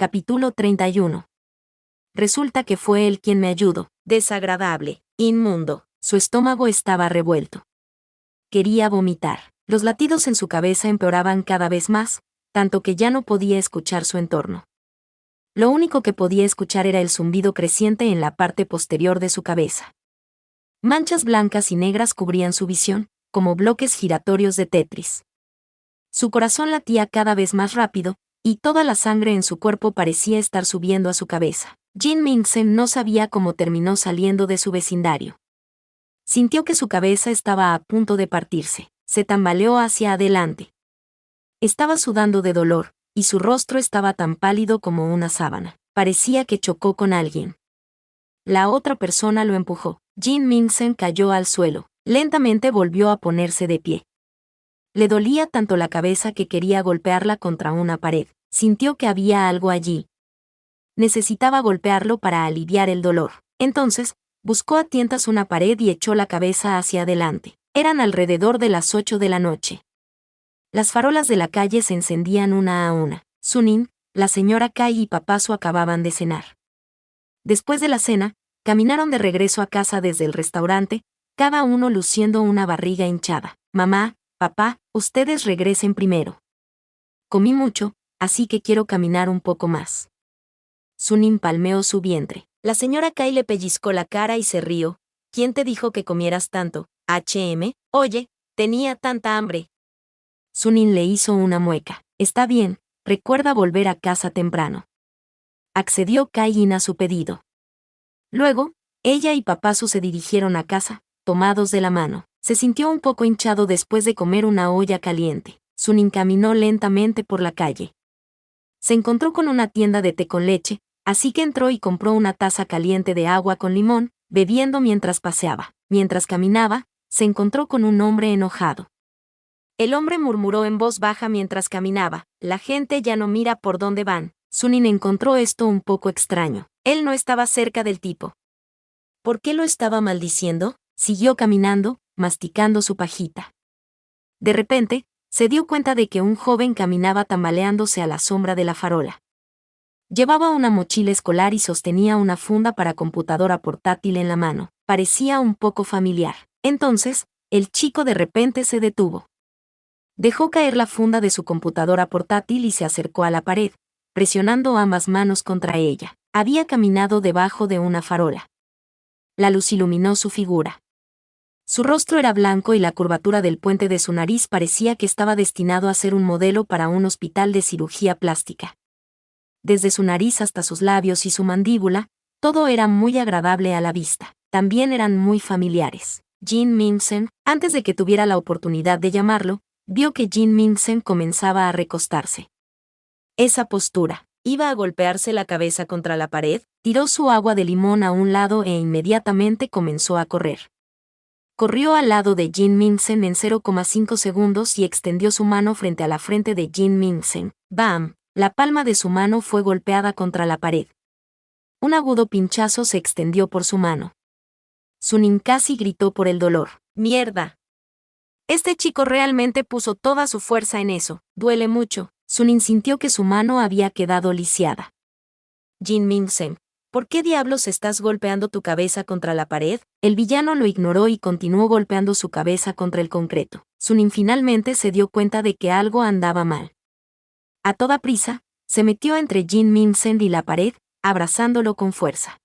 Capítulo 31. Resulta que fue él quien me ayudó. Desagradable, inmundo. Su estómago estaba revuelto. Quería vomitar. Los latidos en su cabeza empeoraban cada vez más, tanto que ya no podía escuchar su entorno. Lo único que podía escuchar era el zumbido creciente en la parte posterior de su cabeza. Manchas blancas y negras cubrían su visión, como bloques giratorios de Tetris. Su corazón latía cada vez más rápido, y toda la sangre en su cuerpo parecía estar subiendo a su cabeza. Jin Mingsen no sabía cómo terminó saliendo de su vecindario. Sintió que su cabeza estaba a punto de partirse. Se tambaleó hacia adelante. Estaba sudando de dolor, y su rostro estaba tan pálido como una sábana. Parecía que chocó con alguien. La otra persona lo empujó. Jin Mingsen cayó al suelo. Lentamente volvió a ponerse de pie. Le dolía tanto la cabeza que quería golpearla contra una pared. Sintió que había algo allí. Necesitaba golpearlo para aliviar el dolor. Entonces, buscó a tientas una pared y echó la cabeza hacia adelante. Eran alrededor de las 8 de la noche. Las farolas de la calle se encendían una a una. Sunin, la señora Kai y papá Su acababan de cenar. Después de la cena, caminaron de regreso a casa desde el restaurante, cada uno luciendo una barriga hinchada. Mamá, papá, ustedes regresen primero. Comí mucho, así que quiero caminar un poco más. Sunin palmeó su vientre. La señora Kai le pellizcó la cara y se rió. ¿Quién te dijo que comieras tanto? H.M. Oye, tenía tanta hambre. Sunin le hizo una mueca. Está bien, recuerda volver a casa temprano. Accedió Kai-in a su pedido. Luego, ella y papá Su se dirigieron a casa, tomados de la mano. Se sintió un poco hinchado después de comer una olla caliente. Sunin caminó lentamente por la calle. Se encontró con una tienda de té con leche, así que entró y compró una taza caliente de agua con limón, bebiendo mientras paseaba. Mientras caminaba, se encontró con un hombre enojado. El hombre murmuró en voz baja mientras caminaba, la gente ya no mira por dónde van. Sunin encontró esto un poco extraño. Él no estaba cerca del tipo. ¿Por qué lo estaba maldiciendo? Siguió caminando, masticando su pajita. De repente, se dio cuenta de que un joven caminaba tambaleándose a la sombra de la farola. Llevaba una mochila escolar y sostenía una funda para computadora portátil en la mano. Parecía un poco familiar. Entonces, el chico de repente se detuvo. Dejó caer la funda de su computadora portátil y se acercó a la pared, presionando ambas manos contra ella. Había caminado debajo de una farola. La luz iluminó su figura. Su rostro era blanco y la curvatura del puente de su nariz parecía que estaba destinado a ser un modelo para un hospital de cirugía plástica. Desde su nariz hasta sus labios y su mandíbula, todo era muy agradable a la vista. También eran muy familiares. Jin Mingsen, antes de que tuviera la oportunidad de llamarlo, vio que Jin Mingsen comenzaba a recostarse. Esa postura. Iba a golpearse la cabeza contra la pared, tiró su agua de limón a un lado e inmediatamente comenzó a correr. Corrió al lado de Jin Mingsen en 0,5 segundos y extendió su mano frente a la frente de Jin Mingsen. ¡Bam! La palma de su mano fue golpeada contra la pared. Un agudo pinchazo se extendió por su mano. Sunin casi gritó por el dolor. ¡Mierda! Este chico realmente puso toda su fuerza en eso. Duele mucho. Sunin sintió que su mano había quedado lisiada. Jin Mingsen, ¿por qué diablos estás golpeando tu cabeza contra la pared? El villano lo ignoró y continuó golpeando su cabeza contra el concreto. Sunin finalmente se dio cuenta de que algo andaba mal. A toda prisa, se metió entre Jin Mingsen y la pared, abrazándolo con fuerza.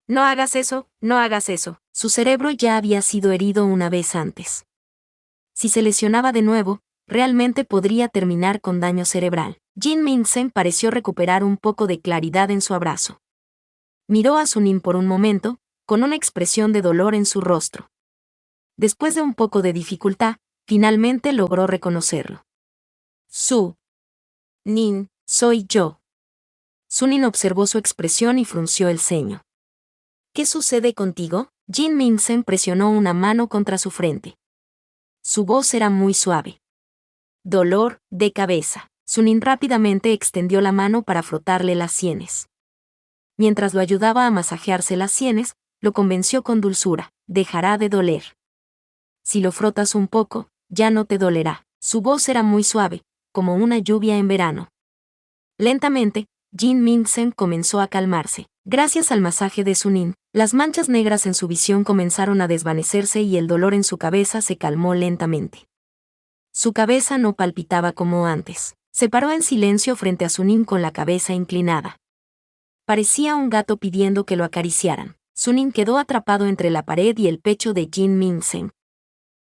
No hagas eso, no hagas eso. Su cerebro ya había sido herido una vez antes. Si se lesionaba de nuevo, realmente podría terminar con daño cerebral. Jin Mingsen pareció recuperar un poco de claridad en su abrazo. Miró a Sunin por un momento, con una expresión de dolor en su rostro. Después de un poco de dificultad, finalmente logró reconocerlo. Nin, soy yo. Sunin observó su expresión y frunció el ceño. ¿Qué sucede contigo? Jin Mingsen presionó una mano contra su frente. Su voz era muy suave. Dolor de cabeza. Sunin rápidamente extendió la mano para frotarle las sienes. Mientras lo ayudaba a masajearse las sienes, lo convenció con dulzura. Dejará de doler. Si lo frotas un poco, ya no te dolerá. Su voz era muy suave, como una lluvia en verano. Lentamente, Jin Mingsen comenzó a calmarse. Gracias al masaje de Sunin, las manchas negras en su visión comenzaron a desvanecerse y el dolor en su cabeza se calmó lentamente. Su cabeza no palpitaba como antes. Se paró en silencio frente a Sunin con la cabeza inclinada. Parecía un gato pidiendo que lo acariciaran. Sunin quedó atrapado entre la pared y el pecho de Jin Mingsen.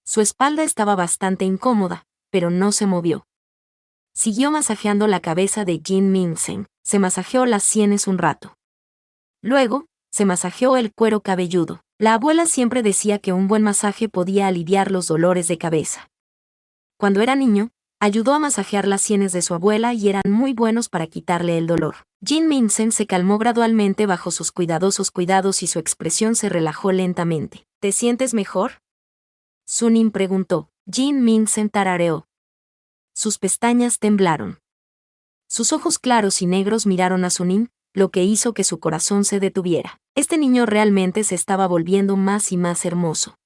Su espalda estaba bastante incómoda, pero no se movió. Siguió masajeando la cabeza de Jin Mingsen. Se masajeó las sienes un rato. Luego, se masajeó el cuero cabelludo. La abuela siempre decía que un buen masaje podía aliviar los dolores de cabeza. Cuando era niño, ayudó a masajear las sienes de su abuela y eran muy buenos para quitarle el dolor. Jin Mingsen se calmó gradualmente bajo sus cuidadosos cuidados y su expresión se relajó lentamente. ¿Te sientes mejor?, Sunin preguntó. Jin Mingsen tarareó. Sus pestañas temblaron. Sus ojos claros y negros miraron a Sunin, lo que hizo que su corazón se detuviera. Este niño realmente se estaba volviendo más y más hermoso.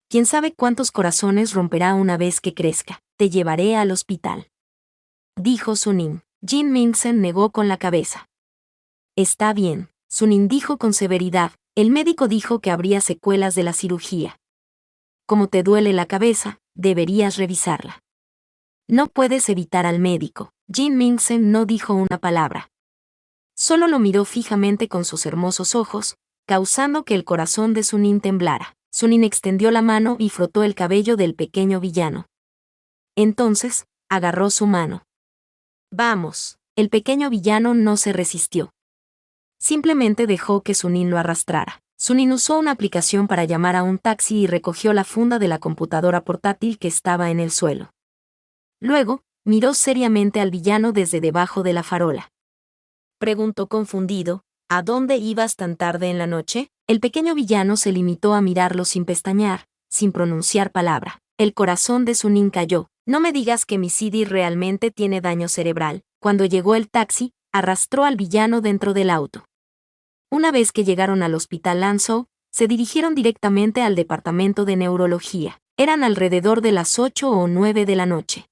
Quién sabe cuántos corazones romperá una vez que crezca. Te llevaré al hospital, dijo Sunin. Jin Mingsen negó con la cabeza. Está bien, Sunin dijo con severidad. El médico dijo que habría secuelas de la cirugía. Como te duele la cabeza, deberías revisarla. No puedes evitar al médico. Jin Mingsen no dijo una palabra. Solo lo miró fijamente con sus hermosos ojos, causando que el corazón de Sunin temblara. Sunin extendió la mano y frotó el cabello del pequeño villano. Entonces, agarró su mano. Vamos. El pequeño villano no se resistió. Simplemente dejó que Sunin lo arrastrara. Sunin usó una aplicación para llamar a un taxi y recogió la funda de la computadora portátil que estaba en el suelo. Luego, miró seriamente al villano desde debajo de la farola. Preguntó confundido, ¿a dónde ibas tan tarde en la noche? El pequeño villano se limitó a mirarlo sin pestañear, sin pronunciar palabra. El corazón de Sunin cayó. No me digas que mi CD realmente tiene daño cerebral. Cuando llegó el taxi, arrastró al villano dentro del auto. Una vez que llegaron al hospital Lanzhou, se dirigieron directamente al departamento de neurología. Eran alrededor de las 8 o 9 de la noche.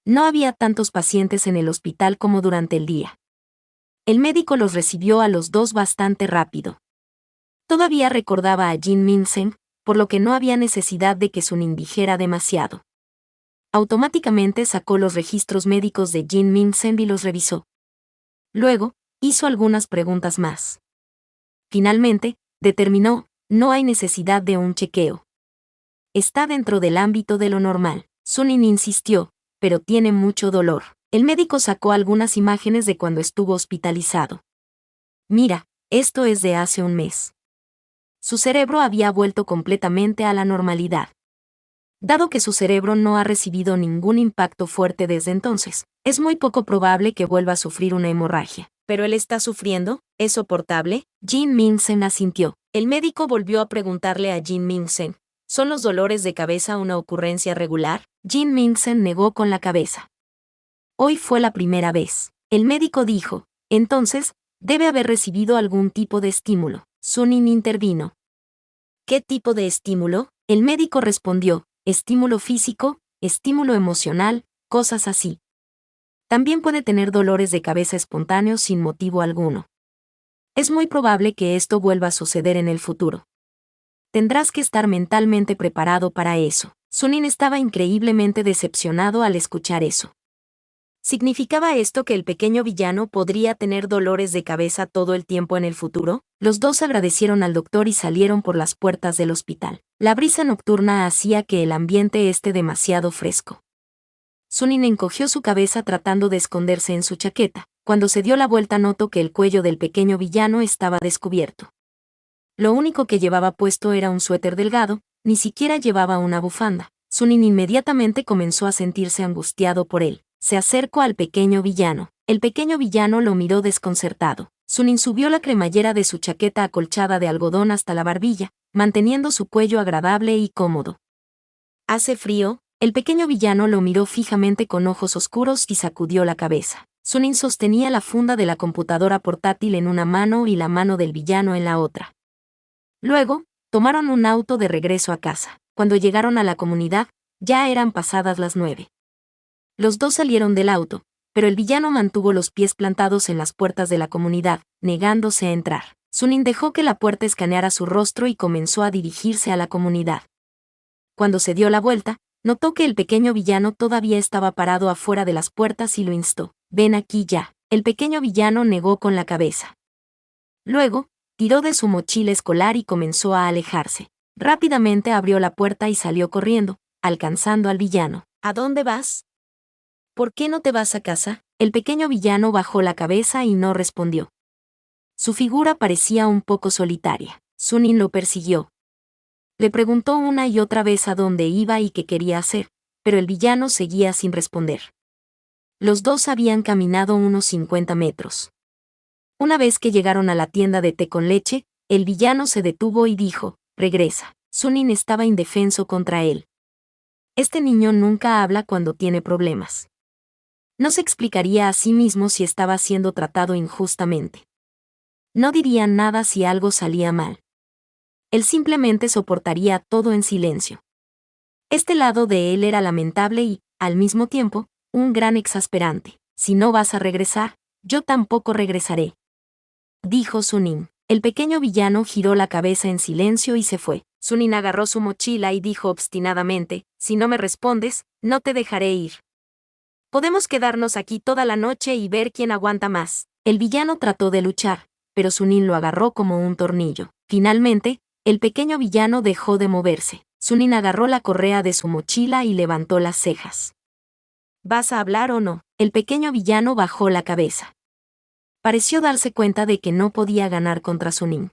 No había tantos pacientes en el hospital como durante el día. El médico los recibió a los dos bastante rápido. Todavía recordaba a Jin Mingsen, por lo que no había necesidad de que Sunin dijera demasiado. Automáticamente sacó los registros médicos de Jin Mingsen y los revisó. Luego, hizo algunas preguntas más. Finalmente, determinó, no hay necesidad de un chequeo. Está dentro del ámbito de lo normal. Sunin insistió, pero tiene mucho dolor. El médico sacó algunas imágenes de cuando estuvo hospitalizado. Mira, esto es de hace un mes. Su cerebro había vuelto completamente a la normalidad. Dado que su cerebro no ha recibido ningún impacto fuerte desde entonces, es muy poco probable que vuelva a sufrir una hemorragia. ¿Pero él está sufriendo? ¿Es soportable? Jin Mingsen asintió. El médico volvió a preguntarle a Jin Mingsen, ¿son los dolores de cabeza una ocurrencia regular? Jin Mingsen negó con la cabeza. Hoy fue la primera vez. El médico dijo, entonces, debe haber recibido algún tipo de estímulo. Sunin intervino. ¿Qué tipo de estímulo? El médico respondió, estímulo físico, estímulo emocional, cosas así. También puede tener dolores de cabeza espontáneos sin motivo alguno. Es muy probable que esto vuelva a suceder en el futuro. Tendrás que estar mentalmente preparado para eso. Sunin estaba increíblemente decepcionado al escuchar eso. ¿Significaba esto que el pequeño villano podría tener dolores de cabeza todo el tiempo en el futuro? Los dos agradecieron al doctor y salieron por las puertas del hospital. La brisa nocturna hacía que el ambiente esté demasiado fresco. Sunin encogió su cabeza tratando de esconderse en su chaqueta. Cuando se dio la vuelta notó que el cuello del pequeño villano estaba descubierto. Lo único que llevaba puesto era un suéter delgado, ni siquiera llevaba una bufanda. Sunin inmediatamente comenzó a sentirse angustiado por él. Se acercó al pequeño villano. El pequeño villano lo miró desconcertado. Sunin subió la cremallera de su chaqueta acolchada de algodón hasta la barbilla, manteniendo su cuello agradable y cómodo. ¿Hace frío? El pequeño villano lo miró fijamente con ojos oscuros y sacudió la cabeza. Sunin sostenía la funda de la computadora portátil en una mano y la mano del villano en la otra. Luego, tomaron un auto de regreso a casa. Cuando llegaron a la comunidad, ya eran pasadas las 9. Los dos salieron del auto, pero el villano mantuvo los pies plantados en las puertas de la comunidad, negándose a entrar. Sunin dejó que la puerta escaneara su rostro y comenzó a dirigirse a la comunidad. Cuando se dio la vuelta, notó que el pequeño villano todavía estaba parado afuera de las puertas y lo instó. «Ven aquí ya». El pequeño villano negó con la cabeza. Luego, tiró de su mochila escolar y comenzó a alejarse. Rápidamente abrió la puerta y salió corriendo, alcanzando al villano. «¿A dónde vas? ¿Por qué no te vas a casa?». El pequeño villano bajó la cabeza y no respondió. Su figura parecía un poco solitaria. Sunin lo persiguió. Le preguntó una y otra vez a dónde iba y qué quería hacer, pero el villano seguía sin responder. Los dos habían caminado unos 50 metros. Una vez que llegaron a la tienda de té con leche, el villano se detuvo y dijo: «Regresa». Sunin estaba indefenso contra él. Este niño nunca habla cuando tiene problemas. No se explicaría a sí mismo si estaba siendo tratado injustamente. No diría nada si algo salía mal. Él simplemente soportaría todo en silencio. Este lado de él era lamentable y, al mismo tiempo, un gran exasperante. «Si no vas a regresar, yo tampoco regresaré», dijo Sunin. El pequeño villano giró la cabeza en silencio y se fue. Sunin agarró su mochila y dijo obstinadamente: «Si no me respondes, no te dejaré ir. Podemos quedarnos aquí toda la noche y ver quién aguanta más». El villano trató de luchar, pero Sunin lo agarró como un tornillo. Finalmente, el pequeño villano dejó de moverse. Sunin agarró la correa de su mochila y levantó las cejas. «¿Vas a hablar o no?». El pequeño villano bajó la cabeza. Pareció darse cuenta de que no podía ganar contra Sunin.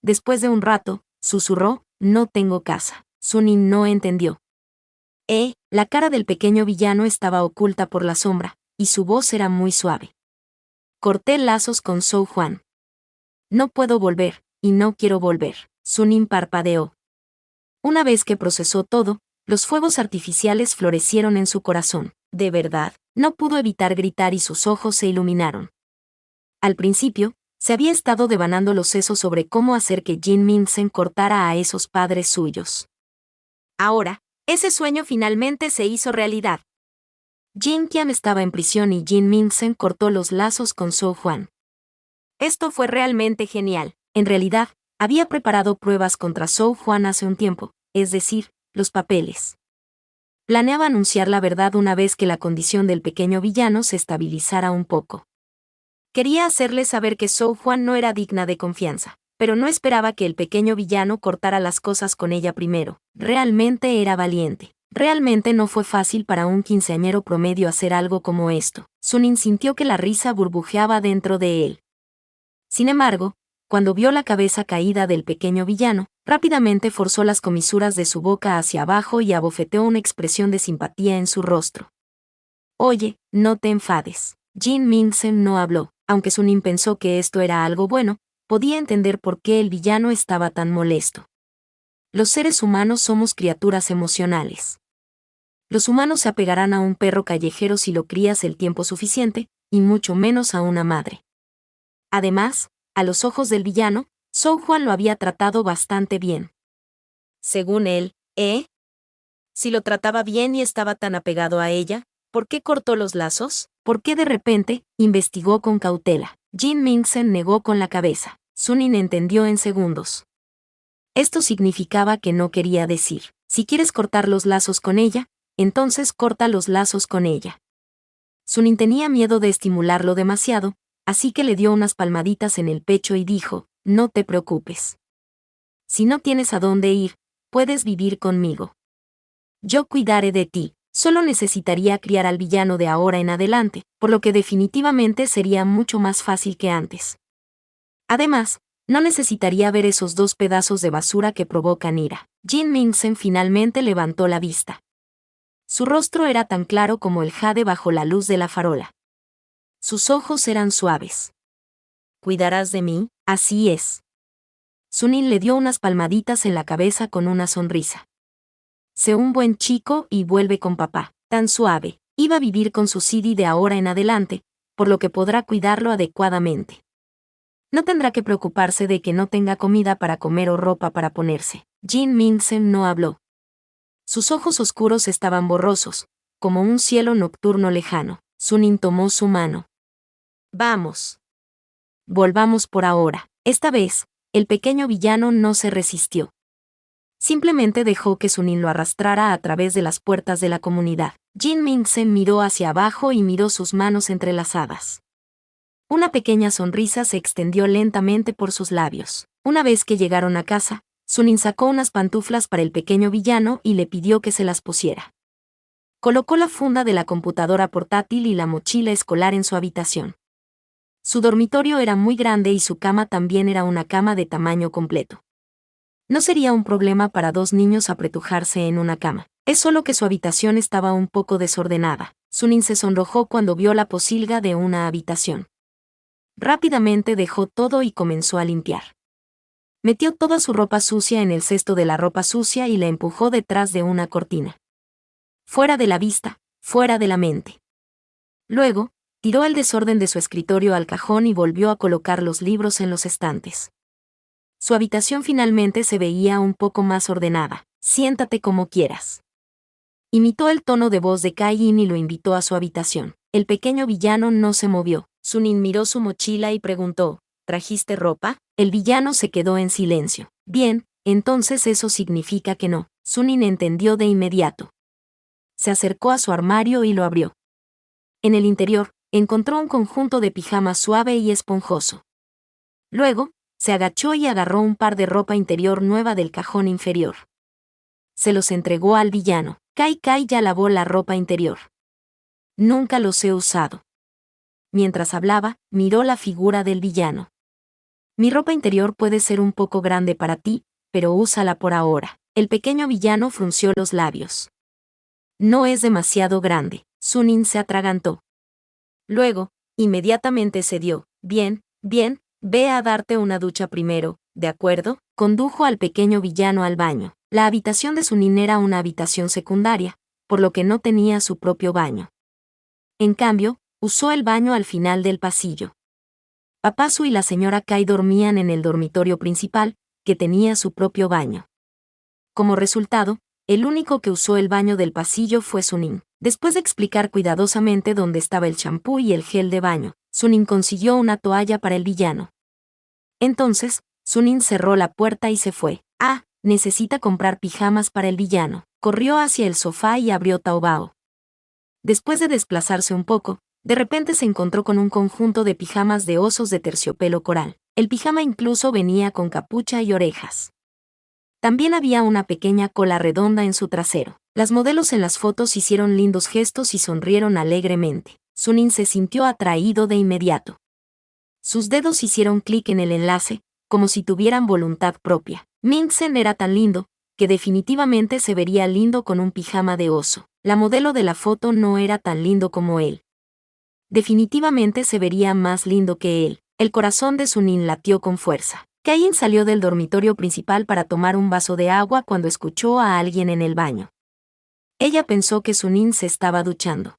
Después de un rato, susurró: «No tengo casa». Sunin no entendió. La cara del pequeño villano estaba oculta por la sombra, y su voz era muy suave. «Corté lazos con Zhou Huan. No puedo volver, y no quiero volver». Sunin parpadeó. Una vez que procesó todo, los fuegos artificiales florecieron en su corazón. De verdad, no pudo evitar gritar y sus ojos se iluminaron. Al principio, se había estado devanando los sesos sobre cómo hacer que Jin Minsen cortara a esos padres suyos. Ahora, ese sueño finalmente se hizo realidad. Jin Qian estaba en prisión y Jin Minsen cortó los lazos con Zhou Huan. Esto fue realmente genial. En realidad, había preparado pruebas contra Zhou Huan hace un tiempo, es decir, los papeles. Planeaba anunciar la verdad una vez que la condición del pequeño villano se estabilizara un poco. Quería hacerle saber que Zhou Huan no era digna de confianza, pero no esperaba que el pequeño villano cortara las cosas con ella primero. Realmente era valiente. Realmente no fue fácil para un quinceañero promedio hacer algo como esto. Sunin sintió que la risa burbujeaba dentro de él. Sin embargo, cuando vio la cabeza caída del pequeño villano, rápidamente forzó las comisuras de su boca hacia abajo y abofeteó una expresión de simpatía en su rostro. «Oye, no te enfades». Jin Minsen no habló. Aunque Sunin pensó que esto era algo bueno, podía entender por qué el villano estaba tan molesto. Los seres humanos somos criaturas emocionales. Los humanos se apegarán a un perro callejero si lo crías el tiempo suficiente, y mucho menos a una madre. Además, a los ojos del villano, Zhou Huan lo había tratado bastante bien. Según él, si lo trataba bien y estaba tan apegado a ella, ¿por qué cortó los lazos? ¿Por qué de repente? Investigó con cautela. Jin Minsen negó con la cabeza. Sunin entendió en segundos. Esto significaba que no quería decir: si quieres cortar los lazos con ella, entonces corta los lazos con ella. Sunin tenía miedo de estimularlo demasiado, así que le dio unas palmaditas en el pecho y dijo: «No te preocupes. Si no tienes a dónde ir, puedes vivir conmigo. Yo cuidaré de ti». Solo necesitaría criar al villano de ahora en adelante, por lo que definitivamente sería mucho más fácil que antes. Además, no necesitaría ver esos dos pedazos de basura que provocan ira. Jin Minsen finalmente levantó la vista. Su rostro era tan claro como el jade bajo la luz de la farola. Sus ojos eran suaves. «¿Cuidarás de mí?». «Así es». Sunin le dio unas palmaditas en la cabeza con una sonrisa. «Sé un buen chico y vuelve con papá». Tan suave. Iba a vivir con su Sidi de ahora en adelante, por lo que podrá cuidarlo adecuadamente. No tendrá que preocuparse de que no tenga comida para comer o ropa para ponerse. Jin Minsen no habló. Sus ojos oscuros estaban borrosos, como un cielo nocturno lejano. Sunin tomó su mano. Vamos. Volvamos por ahora. Esta vez, el pequeño villano no se resistió. Simplemente dejó que Sunin lo arrastrara a través de las puertas de la comunidad. Jin Mingsen miró hacia abajo y miró sus manos entrelazadas. Una pequeña sonrisa se extendió lentamente por sus labios. Una vez que llegaron a casa, Sunin sacó unas pantuflas para el pequeño villano y le pidió que se las pusiera. Colocó la funda de la computadora portátil y la mochila escolar en su habitación. Su dormitorio era muy grande y su cama también era una cama de tamaño completo. No sería un problema para dos niños apretujarse en una cama. Es solo que su habitación estaba un poco desordenada. Sunin se sonrojó cuando vio la posilga de una habitación. Rápidamente dejó todo y comenzó a limpiar. Metió toda su ropa sucia en el cesto de la ropa sucia y la empujó detrás de una cortina. Fuera de la vista, fuera de la mente. Luego, tiró el desorden de su escritorio al cajón y volvió a colocar los libros en los estantes. Su habitación finalmente se veía un poco más ordenada. Siéntate como quieras. Imitó el tono de voz de Kai-in y lo invitó a su habitación. El pequeño villano no se movió. Sunin miró su mochila y preguntó, ¿trajiste ropa? El villano se quedó en silencio. Bien, entonces eso significa que no. Sunin entendió de inmediato. Se acercó a su armario y lo abrió. En el interior, encontró un conjunto de pijamas suave y esponjoso. Luego, se agachó y agarró un par de ropa interior nueva del cajón inferior. Se los entregó al villano. Kai ya lavó la ropa interior. Nunca los he usado. Mientras hablaba, miró la figura del villano. Mi ropa interior puede ser un poco grande para ti, pero úsala por ahora. El pequeño villano frunció los labios. No es demasiado grande. Sunin se atragantó. Luego, inmediatamente cedió. Bien, ve a darte una ducha primero, ¿de acuerdo? Condujo al pequeño villano al baño. La habitación de Sunin era una habitación secundaria, por lo que no tenía su propio baño. En cambio, usó el baño al final del pasillo. Papá Su y la señora Kai dormían en el dormitorio principal, que tenía su propio baño. Como resultado, el único que usó el baño del pasillo fue Sunin. Después de explicar cuidadosamente dónde estaba el champú y el gel de baño, Sunin consiguió una toalla para el villano. Entonces, Sunin cerró la puerta y se fue. Necesita comprar pijamas para el villano. Corrió hacia el sofá y abrió Taobao. Después de desplazarse un poco, de repente se encontró con un conjunto de pijamas de osos de terciopelo coral. El pijama incluso venía con capucha y orejas. También había una pequeña cola redonda en su trasero. Las modelos en las fotos hicieron lindos gestos y sonrieron alegremente. Sunin se sintió atraído de inmediato. Sus dedos hicieron clic en el enlace, como si tuvieran voluntad propia. Mingsen era tan lindo, que definitivamente se vería lindo con un pijama de oso. La modelo de la foto no era tan lindo como él. Definitivamente se vería más lindo que él. El corazón de Sunin latió con fuerza. Kai-in salió del dormitorio principal para tomar un vaso de agua cuando escuchó a alguien en el baño. Ella pensó que Sunin se estaba duchando.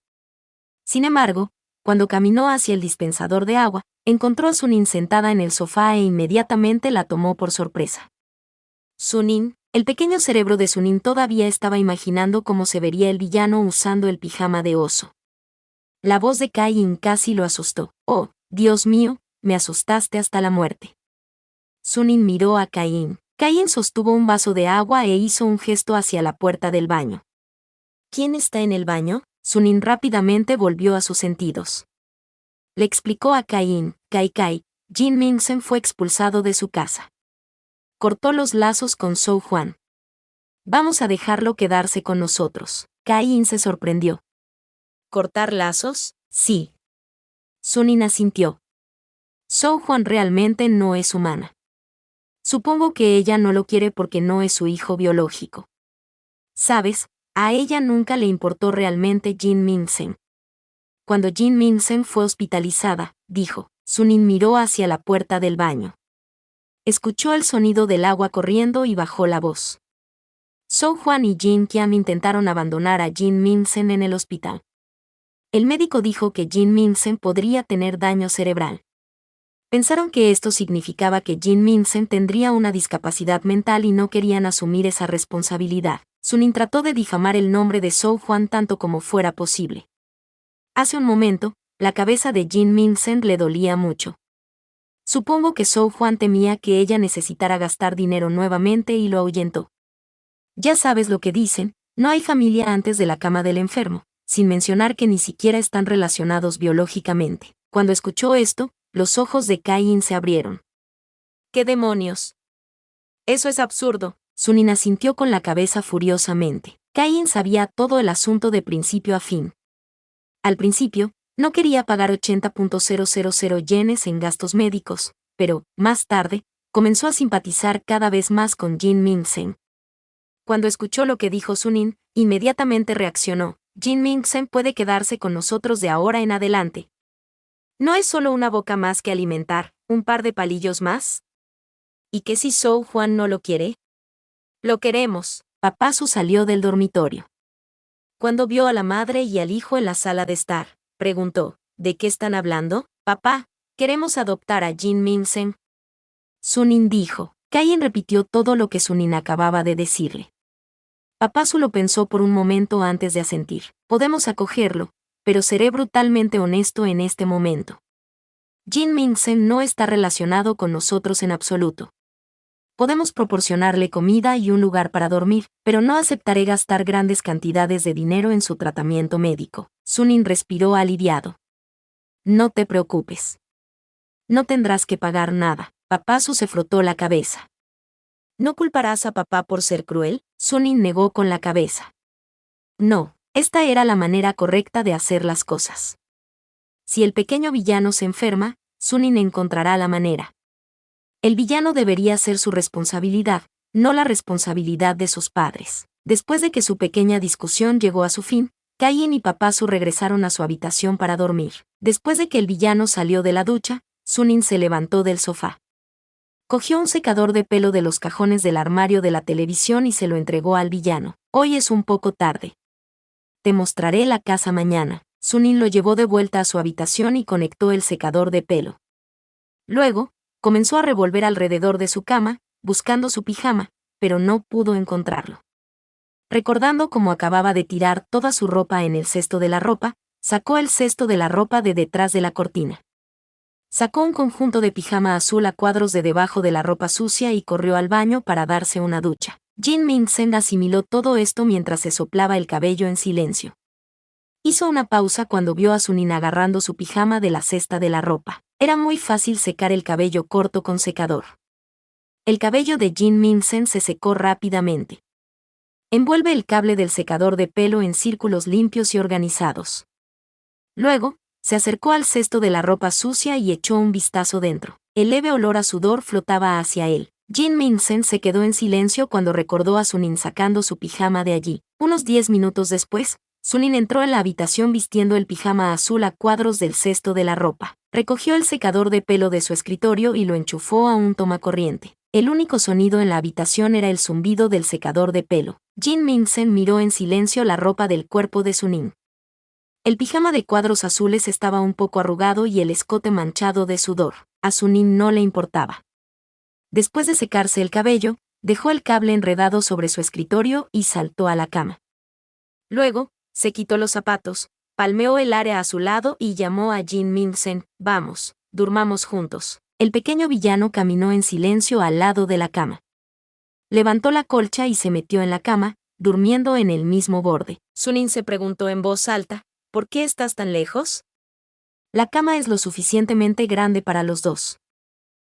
Sin embargo, cuando caminó hacia el dispensador de agua, encontró a Sunin sentada en el sofá e inmediatamente la tomó por sorpresa. Sunin, el pequeño cerebro de Sunin todavía estaba imaginando cómo se vería el villano usando el pijama de oso. La voz de Kai-in casi lo asustó. Oh, Dios mío, me asustaste hasta la muerte. Sunin miró a Kai-in. Kai-in sostuvo un vaso de agua e hizo un gesto hacia la puerta del baño. ¿Quién está en el baño? Sunin rápidamente volvió a sus sentidos. Le explicó a Kai-in, Kai, Jin Mingsen fue expulsado de su casa. Cortó los lazos con Zhou Juan. Vamos a dejarlo quedarse con nosotros. Kai-in se sorprendió. ¿Cortar lazos? Sí. Sunin asintió. Zhou Juan realmente no es humana. Supongo que ella no lo quiere porque no es su hijo biológico. ¿Sabes? A ella nunca le importó realmente Jin Mingsen. Cuando Jin Mingsen fue hospitalizada, dijo, Sunin miró hacia la puerta del baño. Escuchó el sonido del agua corriendo y bajó la voz. Zhou Juan y Jin Qian intentaron abandonar a Jin Mingsen en el hospital. El médico dijo que Jin Mingsen podría tener daño cerebral. Pensaron que esto significaba que Jin Mingsen tendría una discapacidad mental y no querían asumir esa responsabilidad. Sunin trató de difamar el nombre de Zhou Juan tanto como fuera posible. Hace un momento, la cabeza de Jin Ming-sen le dolía mucho. Supongo que Zhou Juan temía que ella necesitara gastar dinero nuevamente y lo ahuyentó. Ya sabes lo que dicen, no hay familia antes de la cama del enfermo, sin mencionar que ni siquiera están relacionados biológicamente. Cuando escuchó esto, los ojos de Kai-in se abrieron. ¿Qué demonios? Eso es absurdo. Sunin asintió con la cabeza furiosamente. Kai-in sabía todo el asunto de principio a fin. Al principio, no quería pagar 80.000 yenes en gastos médicos, pero, más tarde, comenzó a simpatizar cada vez más con Jin Ming-sen. Cuando escuchó lo que dijo Sunin, inmediatamente reaccionó. Jin Ming-sen puede quedarse con nosotros de ahora en adelante. ¿No es solo una boca más que alimentar, un par de palillos más? ¿Y qué si Zhou Juan no lo quiere? Lo queremos. Papá Su salió del dormitorio. Cuando vio a la madre y al hijo en la sala de estar, preguntó, ¿de qué están hablando? Papá, queremos adoptar a Jin Ming-sen. Sunin dijo. Kai-in repitió todo lo que Sunin acababa de decirle. Papá Su lo pensó por un momento antes de asentir. Podemos acogerlo, pero seré brutalmente honesto en este momento. Jin Ming-sen no está relacionado con nosotros en absoluto. Podemos proporcionarle comida y un lugar para dormir, pero no aceptaré gastar grandes cantidades de dinero en su tratamiento médico. Sunin respiró aliviado. No te preocupes. No tendrás que pagar nada. Papá Su se frotó la cabeza. ¿No culparás a papá por ser cruel? Sunin negó con la cabeza. No, esta era la manera correcta de hacer las cosas. Si el pequeño villano se enferma, Sunin encontrará la manera. El villano debería ser su responsabilidad, no la responsabilidad de sus padres. Después de que su pequeña discusión llegó a su fin, Kai-in y Papá Su regresaron a su habitación para dormir. Después de que el villano salió de la ducha, Sunin se levantó del sofá. Cogió un secador de pelo de los cajones del armario de la televisión y se lo entregó al villano. Hoy es un poco tarde. Te mostraré la casa mañana. Sunin lo llevó de vuelta a su habitación y conectó el secador de pelo. Luego, comenzó a revolver alrededor de su cama, buscando su pijama, pero no pudo encontrarlo. Recordando cómo acababa de tirar toda su ropa en el cesto de la ropa, sacó el cesto de la ropa de detrás de la cortina. Sacó un conjunto de pijama azul a cuadros de debajo de la ropa sucia y corrió al baño para darse una ducha. Jin Ming-sen asimiló todo esto mientras se soplaba el cabello en silencio. Hizo una pausa cuando vio a Sunin agarrando su pijama de la cesta de la ropa. Era muy fácil secar el cabello corto con secador. El cabello de Jin Ming-sen se secó rápidamente. Envuelve el cable del secador de pelo en círculos limpios y organizados. Luego, se acercó al cesto de la ropa sucia y echó un vistazo dentro. El leve olor a sudor flotaba hacia él. Jin Ming-sen se quedó en silencio cuando recordó a Sunin sacando su pijama de allí. Unos 10 minutos después, Sunin entró en la habitación vistiendo el pijama azul a cuadros del cesto de la ropa. Recogió el secador de pelo de su escritorio y lo enchufó a un tomacorriente. El único sonido en la habitación era el zumbido del secador de pelo. Jin Ming-sen miró en silencio la ropa del cuerpo de Sunin. El pijama de cuadros azules estaba un poco arrugado y el escote manchado de sudor. A Sunin no le importaba. Después de secarse el cabello, dejó el cable enredado sobre su escritorio y saltó a la cama. Luego, se quitó los zapatos, palmeó el área a su lado y llamó a Jin Ming-sen. Vamos, durmamos juntos. El pequeño villano caminó en silencio al lado de la cama. Levantó la colcha y se metió en la cama, durmiendo en el mismo borde. Sunin se preguntó en voz alta, ¿por qué estás tan lejos? La cama es lo suficientemente grande para los dos.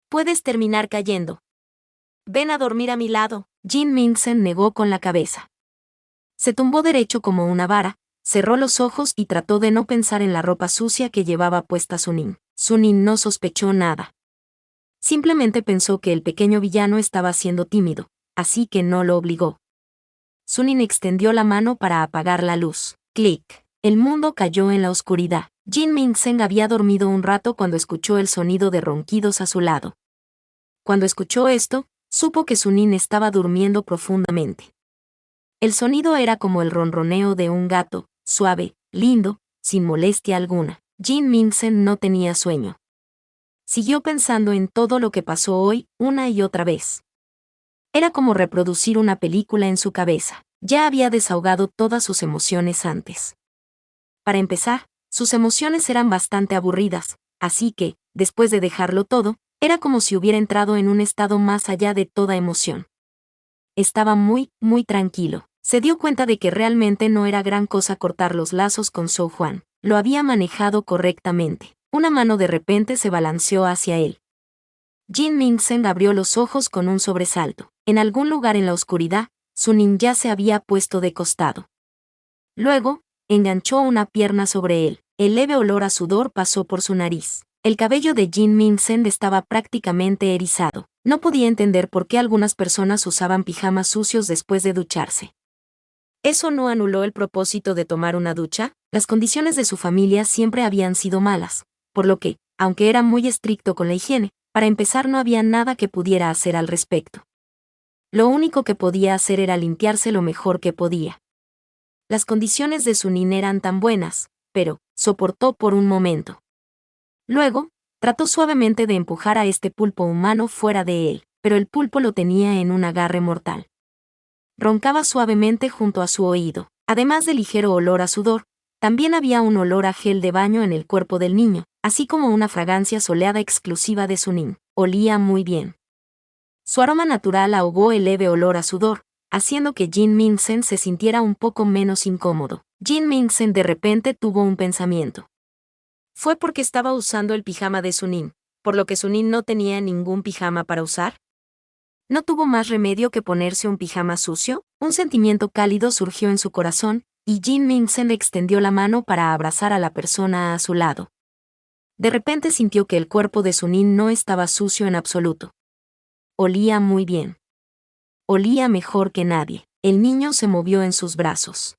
Puedes terminar cayendo. Ven a dormir a mi lado. Jin Ming-sen negó con la cabeza. Se tumbó derecho como una vara, cerró los ojos y trató de no pensar en la ropa sucia que llevaba puesta Sunin. Sunin no sospechó nada. Simplemente pensó que el pequeño villano estaba siendo tímido, así que no lo obligó. Sunin extendió la mano para apagar la luz. Clic. El mundo cayó en la oscuridad. Jin Ming-sen había dormido un rato cuando escuchó el sonido de ronquidos a su lado. Cuando escuchó esto, supo que Sunin estaba durmiendo profundamente. El sonido era como el ronroneo de un gato, suave, lindo, sin molestia alguna. Jin Ming-sen no tenía sueño. Siguió pensando en todo lo que pasó hoy, una y otra vez. Era como reproducir una película en su cabeza. Ya había desahogado todas sus emociones antes. Para empezar, Sus emociones eran bastante aburridas, así que, después de dejarlo todo, era como si hubiera entrado en un estado más allá de toda emoción. Estaba muy, muy tranquilo. Se dio cuenta de que realmente no era gran cosa cortar los lazos con Zhou Juan. Lo había manejado correctamente. Una mano de repente se balanceó hacia él. Jin Mingzhen abrió los ojos con un sobresalto. En algún lugar en la oscuridad, su ninja se había puesto de costado. Luego, enganchó una pierna sobre él. El leve olor a sudor pasó por su nariz. El cabello de Jin Mingzhen estaba prácticamente erizado. No podía entender por qué algunas personas usaban pijamas sucios después de ducharse. ¿Eso no anuló el propósito de tomar una ducha? Las condiciones de su familia siempre habían sido malas, por lo que, aunque era muy estricto con la higiene, para empezar no había nada que pudiera hacer al respecto. Lo único que podía hacer era limpiarse lo mejor que podía. Las condiciones de Sunin eran tan buenas, pero soportó por un momento. Luego, trató suavemente de empujar a este pulpo humano fuera de él, pero el pulpo lo tenía en un agarre mortal. Roncaba suavemente junto a su oído. Además del ligero olor a sudor, también había un olor a gel de baño en el cuerpo del niño, así como una fragancia soleada exclusiva de Sunin. Olía muy bien. Su aroma natural ahogó el leve olor a sudor, haciendo que Jin Mingzhen se sintiera un poco menos incómodo. Jin Mingzhen de repente tuvo un pensamiento. ¿Fue porque estaba usando el pijama de Sunin, por lo que Sunin no tenía ningún pijama para usar? ¿No tuvo más remedio que ponerse un pijama sucio? Un sentimiento cálido surgió en su corazón, y Jin Mingzhen extendió la mano para abrazar a la persona a su lado. De repente sintió que el cuerpo de Sunin no estaba sucio en absoluto. Olía muy bien. Olía mejor que nadie. El niño se movió en sus brazos.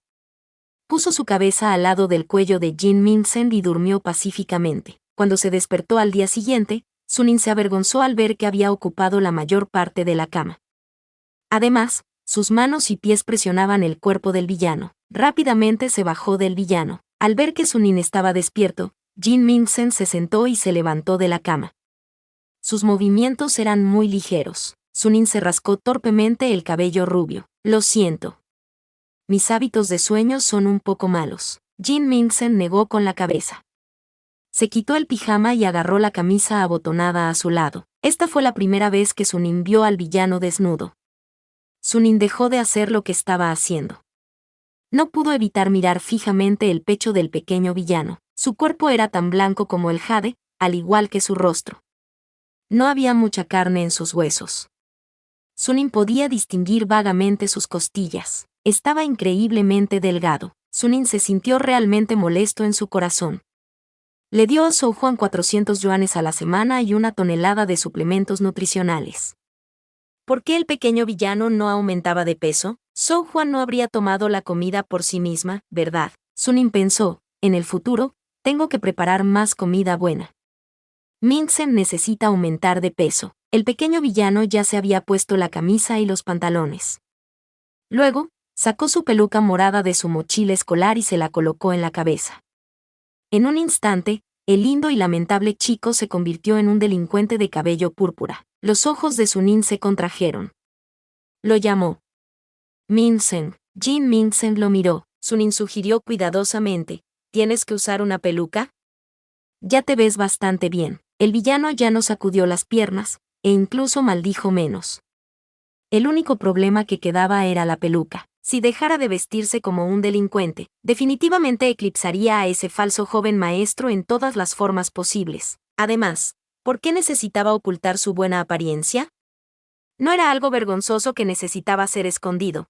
Puso su cabeza al lado del cuello de Jin Mingzhen y durmió pacíficamente. Cuando se despertó al día siguiente, Sunin se avergonzó al ver que había ocupado la mayor parte de la cama. Además, sus manos y pies presionaban el cuerpo del villano. Rápidamente se bajó del villano. Al ver que Sunin estaba despierto, Jin Mingzhen se sentó y se levantó de la cama. Sus movimientos eran muy ligeros. Sunin se rascó torpemente el cabello rubio. Lo siento. Mis hábitos de sueño son un poco malos. Jin Mingzhen negó con la cabeza. Se quitó el pijama y agarró la camisa abotonada a su lado. Esta fue la primera vez que Sunin vio al villano desnudo. Sunin dejó de hacer lo que estaba haciendo. No pudo evitar mirar fijamente el pecho del pequeño villano. Su cuerpo era tan blanco como el jade, al igual que su rostro. No había mucha carne en sus huesos. Sunin podía distinguir vagamente sus costillas. Estaba increíblemente delgado. Sunin se sintió realmente molesto en su corazón. Le dio a Zhou Juan 400 yuanes a la semana y una tonelada de suplementos nutricionales. ¿Por qué el pequeño villano no aumentaba de peso? Zhou Juan no habría tomado la comida por sí misma, ¿verdad? Sunin pensó, en el futuro, tengo que preparar más comida buena. Mingzhen necesita aumentar de peso. El pequeño villano ya se había puesto la camisa y los pantalones. Luego, sacó su peluca morada de su mochila escolar y se la colocó en la cabeza. En un instante, el lindo y lamentable chico se convirtió en un delincuente de cabello púrpura. Los ojos de Sunin se contrajeron. Lo llamó. Mingzhen. Jin Mingzhen lo miró. Sunin sugirió cuidadosamente, ¿tienes que usar una peluca? Ya te ves bastante bien. El villano ya no sacudió las piernas, e incluso maldijo menos. El único problema que quedaba era la peluca. Si dejara de vestirse como un delincuente, definitivamente eclipsaría a ese falso joven maestro en todas las formas posibles. Además, ¿por qué necesitaba ocultar su buena apariencia? No era algo vergonzoso que necesitaba ser escondido.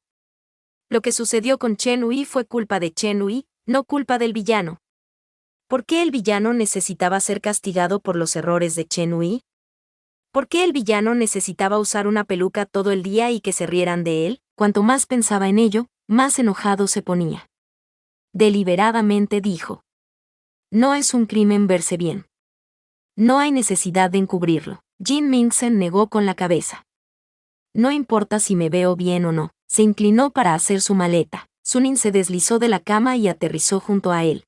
Lo que sucedió con Chen Hui fue culpa de Chen Hui, no culpa del villano. ¿Por qué el villano necesitaba ser castigado por los errores de Chen Hui? ¿Por qué el villano necesitaba usar una peluca todo el día y que se rieran de él? Cuanto más pensaba en ello, más enojado se ponía. Deliberadamente dijo: no es un crimen verse bien. No hay necesidad de encubrirlo. Jin Mingzhen negó con la cabeza. No importa si me veo bien o no. Se inclinó para hacer su maleta. Sunin se deslizó de la cama y aterrizó junto a él.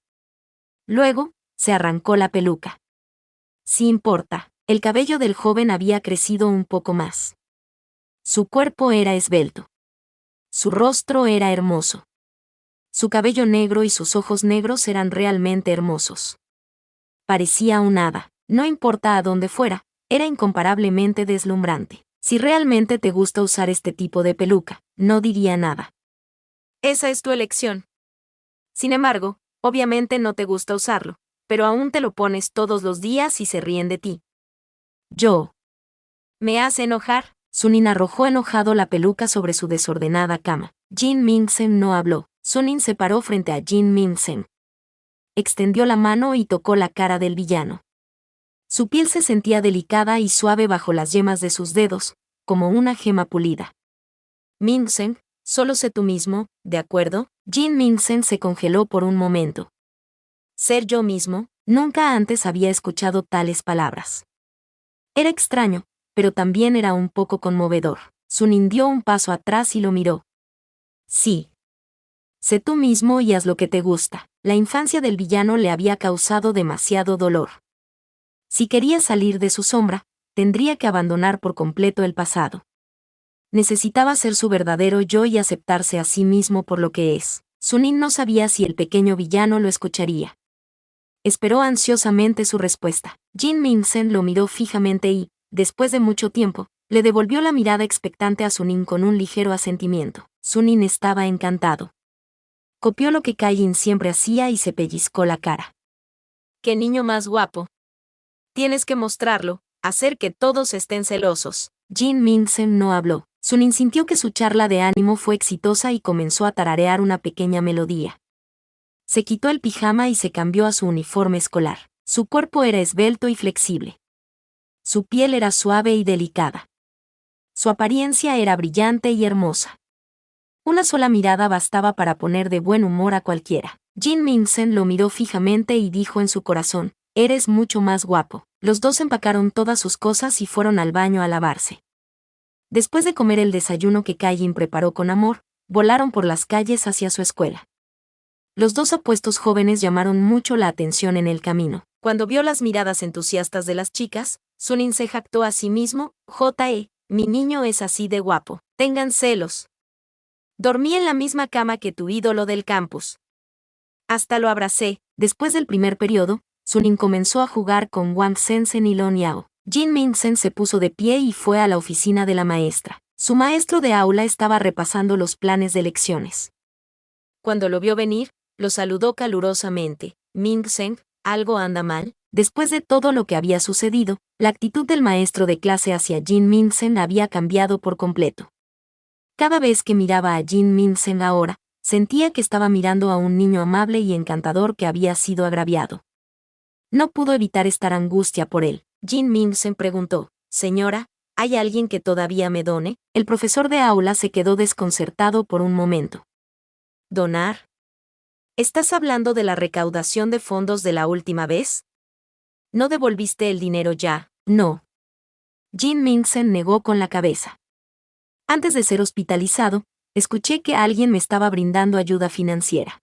Luego, se arrancó la peluca. Sí importa. El cabello del joven había crecido un poco más. Su cuerpo era esbelto. Su rostro era hermoso. Su cabello negro y sus ojos negros eran realmente hermosos. Parecía un hada, no importa a dónde fuera, era incomparablemente deslumbrante. Si realmente te gusta usar este tipo de peluca, no diría nada. Esa es tu elección. Sin embargo, obviamente no te gusta usarlo, pero aún te lo pones todos los días y se ríen de ti. Yo. ¿Me hace enojar? Sunin arrojó enojado la peluca sobre su desordenada cama. Jin Mingsen no habló. Sunin se paró frente a Jin Mingsen. Extendió la mano y tocó la cara del villano. Su piel se sentía delicada y suave bajo las yemas de sus dedos, como una gema pulida. Mingsen, solo sé tú mismo, ¿de acuerdo? Jin Mingsen se congeló por un momento. Ser yo mismo, nunca antes había escuchado tales palabras. Era extraño, pero también era un poco conmovedor. Sunin dio un paso atrás y lo miró. Sí. Sé tú mismo y haz lo que te gusta. La infancia del villano le había causado demasiado dolor. Si quería salir de su sombra, tendría que abandonar por completo el pasado. Necesitaba ser su verdadero yo y aceptarse a sí mismo por lo que es. Sunin no sabía si el pequeño villano lo escucharía. Esperó ansiosamente su respuesta. Jin Mingsen lo miró fijamente y, después de mucho tiempo, le devolvió la mirada expectante a Sunin con un ligero asentimiento. Sunin estaba encantado. Copió lo que Kaijin siempre hacía y se pellizcó la cara. ¡Qué niño más guapo! Tienes que mostrarlo, hacer que todos estén celosos. Jin Mingsen no habló. Sunin sintió que su charla de ánimo fue exitosa y comenzó a tararear una pequeña melodía. Se quitó el pijama y se cambió a su uniforme escolar. Su cuerpo era esbelto y flexible. Su piel era suave y delicada. Su apariencia era brillante y hermosa. Una sola mirada bastaba para poner de buen humor a cualquiera. Jin Mingsen lo miró fijamente y dijo en su corazón, «Eres mucho más guapo». Los dos empacaron todas sus cosas y fueron al baño a lavarse. Después de comer el desayuno que Kaijin preparó con amor, volaron por las calles hacia su escuela. Los dos apuestos jóvenes llamaron mucho la atención en el camino. Cuando vio las miradas entusiastas de las chicas, Sunin se jactó a sí mismo, mi niño es así de guapo. Tengan celos. Dormí en la misma cama que tu ídolo del campus. Hasta lo abracé. Después del primer periodo, Sunin comenzó a jugar con Wang Sensen y Lon Yao. Jin Mingsen se puso de pie y fue a la oficina de la maestra. Su maestro de aula estaba repasando los planes de lecciones. Cuando lo vio venir, lo saludó calurosamente. Mingsen, ¿algo anda mal? Después de todo lo que había sucedido, la actitud del maestro de clase hacia Jin Mingsen había cambiado por completo. Cada vez que miraba a Jin Mingsen ahora, sentía que estaba mirando a un niño amable y encantador que había sido agraviado. No pudo evitar estar angustia por él. Jin Mingsen preguntó, «Señora, ¿hay alguien que todavía me done?» El profesor de aula se quedó desconcertado por un momento. ¿Donar? ¿Estás hablando de la recaudación de fondos de la última vez? ¿No devolviste el dinero ya? No. Jin Mingsen negó con la cabeza. Antes de ser hospitalizado, escuché que alguien me estaba brindando ayuda financiera.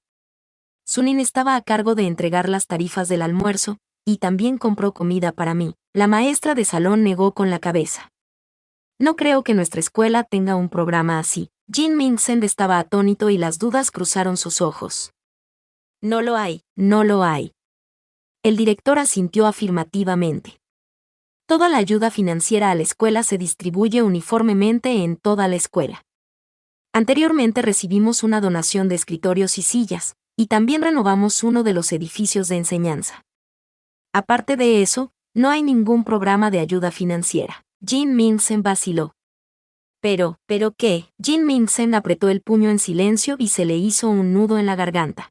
Sunin estaba a cargo de entregar las tarifas del almuerzo, y también compró comida para mí. La maestra de salón negó con la cabeza. No creo que nuestra escuela tenga un programa así. Jin Mingsen estaba atónito y las dudas cruzaron sus ojos. No lo hay, no lo hay. El director asintió afirmativamente. Toda la ayuda financiera a la escuela se distribuye uniformemente en toda la escuela. Anteriormente recibimos una donación de escritorios y sillas, y también renovamos uno de los edificios de enseñanza. Aparte de eso, no hay ningún programa de ayuda financiera. Jin Mingsen vaciló. ¿Pero qué? Jin Mingsen apretó el puño en silencio y se le hizo un nudo en la garganta.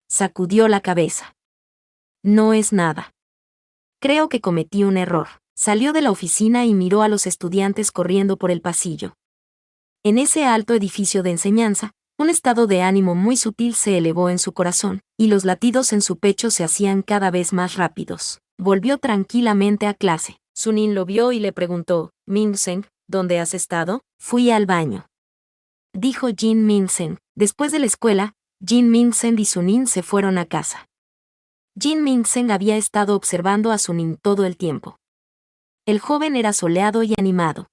Sacudió la cabeza. No es nada. Creo que cometí un error. Salió de la oficina y miró a los estudiantes corriendo por el pasillo. En ese alto edificio de enseñanza, un estado de ánimo muy sutil se elevó en su corazón, y los latidos en su pecho se hacían cada vez más rápidos. Volvió tranquilamente a clase. Sunin lo vio y le preguntó, «Mingsen, ¿dónde has estado?» «Fui al baño», dijo Jin Mingsen. Después de la escuela, Jin Mingsen y Sunin se fueron a casa. Jin Mingsen había estado observando a Sunin todo el tiempo. El joven era soleado y animado.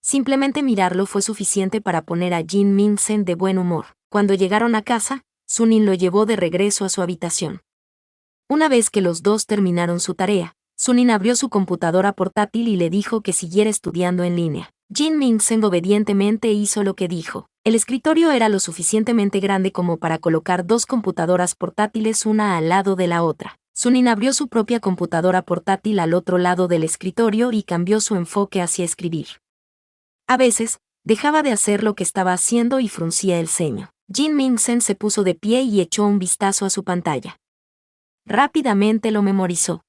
Simplemente mirarlo fue suficiente para poner a Jin Mingsen de buen humor. Cuando llegaron a casa, Sunin lo llevó de regreso a su habitación. Una vez que los dos terminaron su tarea, Sunin abrió su computadora portátil y le dijo que siguiera estudiando en línea. Jin Mingsen obedientemente hizo lo que dijo. El escritorio era lo suficientemente grande como para colocar dos computadoras portátiles una al lado de la otra. Sunin abrió su propia computadora portátil al otro lado del escritorio y cambió su enfoque hacia escribir. A veces, dejaba de hacer lo que estaba haciendo y fruncía el ceño. Jin Mingsen se puso de pie y echó un vistazo a su pantalla. Rápidamente lo memorizó.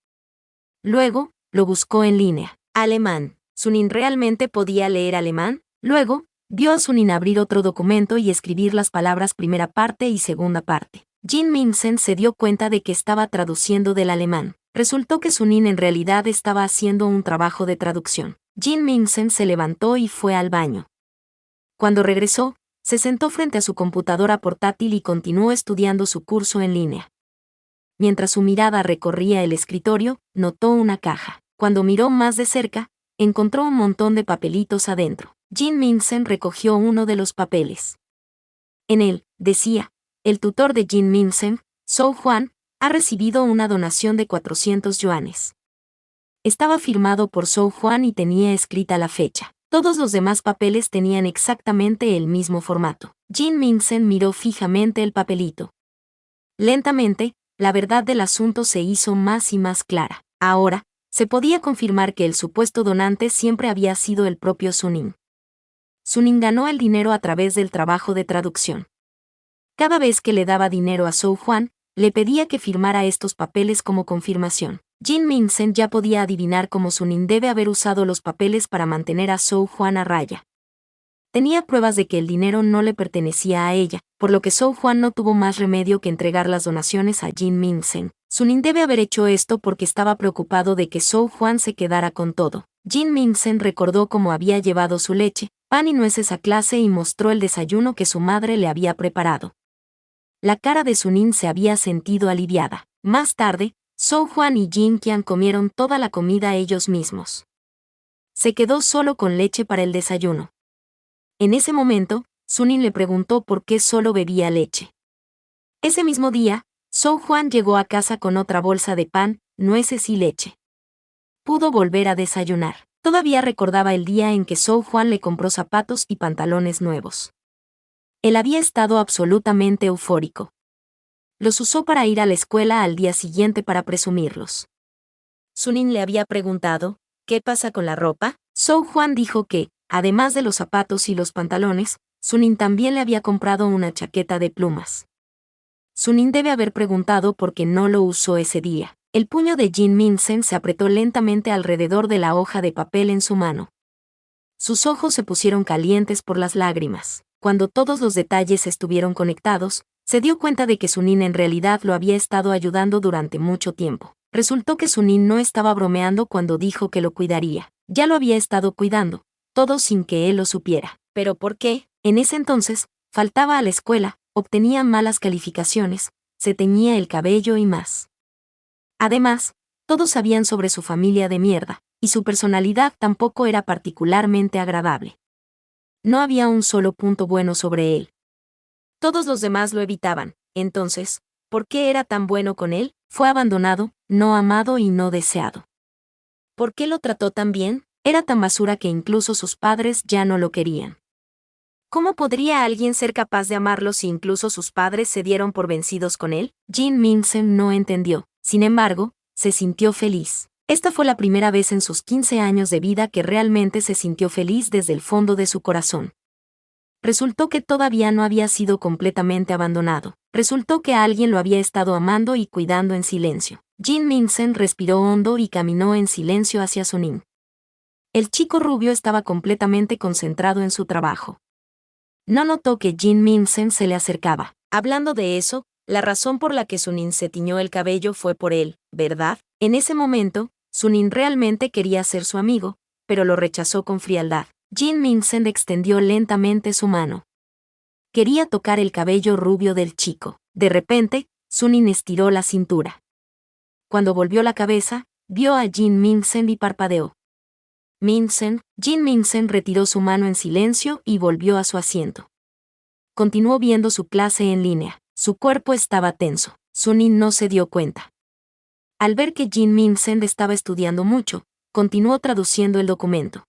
Luego, lo buscó en línea. Alemán. ¿Sunin realmente podía leer alemán? Luego, vio a Sunin abrir otro documento y escribir las palabras primera parte y segunda parte. Jin Mingsen se dio cuenta de que estaba traduciendo del alemán. Resultó que Sunin en realidad estaba haciendo un trabajo de traducción. Jin Mingsen se levantó y fue al baño. Cuando regresó, se sentó frente a su computadora portátil y continuó estudiando su curso en línea. Mientras su mirada recorría el escritorio, notó una caja. Cuando miró más de cerca, encontró un montón de papelitos adentro. Jin Mingsen recogió uno de los papeles. En él, decía, el tutor de Jin Mingsen, Zhou Huan, ha recibido una donación de 400 yuanes. Estaba firmado por Zhou Huan y tenía escrita la fecha. Todos los demás papeles tenían exactamente el mismo formato. Jin Mingsen miró fijamente el papelito. Lentamente, la verdad del asunto se hizo más y más clara. Ahora, se podía confirmar que el supuesto donante siempre había sido el propio Sunin. Sunin ganó el dinero a través del trabajo de traducción. Cada vez que le daba dinero a Zhou Huan, le pedía que firmara estos papeles como confirmación. Jin Mingsen ya podía adivinar cómo Sunin debe haber usado los papeles para mantener a Zhou Huan a raya. Tenía pruebas de que el dinero no le pertenecía a ella, por lo que Zhou Huan no tuvo más remedio que entregar las donaciones a Jin Mingsen. Sunin debe haber hecho esto porque estaba preocupado de que Zhou Huan se quedara con todo. Jin Mingsen recordó cómo había llevado su leche, pan y nueces a clase y mostró el desayuno que su madre le había preparado. La cara de Sunin se había sentido aliviada. Más tarde, Zhou Huan y Jin Qian comieron toda la comida ellos mismos. Se quedó solo con leche para el desayuno. En ese momento, Sunin le preguntó por qué solo bebía leche. Ese mismo día, Zhou Huan llegó a casa con otra bolsa de pan, nueces y leche. Pudo volver a desayunar. Todavía recordaba el día en que Zhou Huan le compró zapatos y pantalones nuevos. Él había estado absolutamente eufórico. Los usó para ir a la escuela al día siguiente para presumirlos. Sunin le había preguntado, ¿qué pasa con la ropa? Zhou Huan dijo que, además de los zapatos y los pantalones, Sunin también le había comprado una chaqueta de plumas. Sunin debe haber preguntado por qué no lo usó ese día. El puño de Jin Mingsen se apretó lentamente alrededor de la hoja de papel en su mano. Sus ojos se pusieron calientes por las lágrimas. Cuando todos los detalles estuvieron conectados, se dio cuenta de que Sunin en realidad lo había estado ayudando durante mucho tiempo. Resultó que Sunin no estaba bromeando cuando dijo que lo cuidaría. Ya lo había estado cuidando, todo sin que él lo supiera. ¿Pero por qué? En ese entonces, faltaba a la escuela, obtenía malas calificaciones, se teñía el cabello y más. Además, todos sabían sobre su familia de mierda, y su personalidad tampoco era particularmente agradable. No había un solo punto bueno sobre él. Todos los demás lo evitaban. Entonces, ¿por qué era tan bueno con él? Fue abandonado, no amado y no deseado. ¿Por qué lo trató tan bien? Era tan basura que incluso sus padres ya no lo querían. ¿Cómo podría alguien ser capaz de amarlo si incluso sus padres se dieron por vencidos con él? Jin Mingsen no entendió. Sin embargo, se sintió feliz. Esta fue la primera vez en sus 15 años de vida que realmente se sintió feliz desde el fondo de su corazón. Resultó que todavía no había sido completamente abandonado. Resultó que alguien lo había estado amando y cuidando en silencio. Jin Mingsen respiró hondo y caminó en silencio hacia Sunin. El chico rubio estaba completamente concentrado en su trabajo. No notó que Jin Mingsen se le acercaba. Hablando de eso, la razón por la que Sunin se tiñó el cabello fue por él, ¿verdad? En ese momento, Sunin realmente quería ser su amigo, pero lo rechazó con frialdad. Jin Mingsen extendió lentamente su mano. Quería tocar el cabello rubio del chico. De repente, Sunin estiró la cintura. Cuando volvió la cabeza, vio a Jin Mingsen y parpadeó. Jin Mingsen retiró su mano en silencio y volvió a su asiento. continuó viendo su clase en línea. Su cuerpo estaba tenso. Sunin no se dio cuenta. Al ver que Jin Min-sen estaba estudiando mucho, continuó traduciendo el documento.